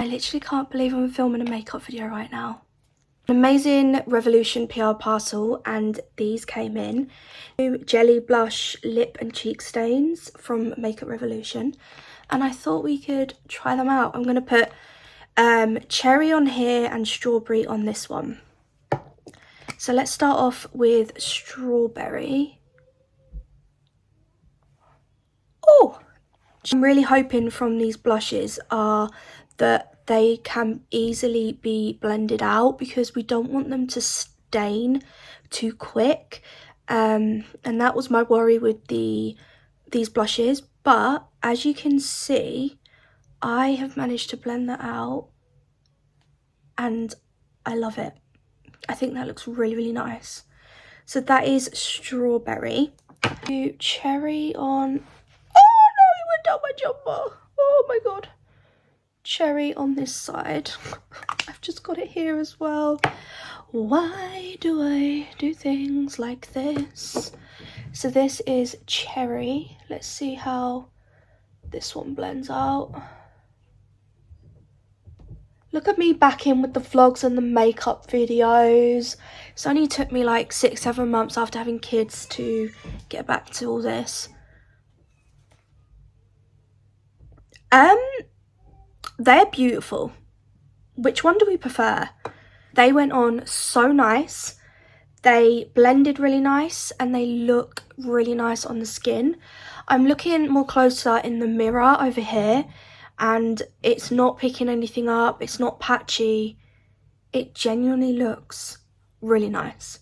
I literally can't believe I'm filming a makeup video right now. An amazing Revolution PR parcel, and these came in. New Jelly Blush Lip and Cheek Stains from Makeup Revolution. And I thought we could try them out. I'm going to put cherry on here and strawberry on this one. So let's start off with strawberry. Oh! I'm really hoping from these blushes are that they can easily be blended out, because we don't want them to stain too quick. And that was my worry with these blushes. But as you can see, I have managed to blend that out and I love it. I think that looks really, really nice. So that is strawberry. Do cherry on... Oh no, it went down my jumper. Oh my god. Cherry on this side. I've just got it here as well. Why do I do things like this? So this is cherry. Let's see how this one blends out. Look at me back in with the vlogs and the makeup videos. It's only took me like 6-7 months after having kids to get back to all this. They're beautiful. Which one do we prefer? They went on so nice. They blended really nice and they look really nice on the skin. I'm looking more closer in the mirror over here and it's not picking anything up. It's not patchy. It genuinely looks really nice.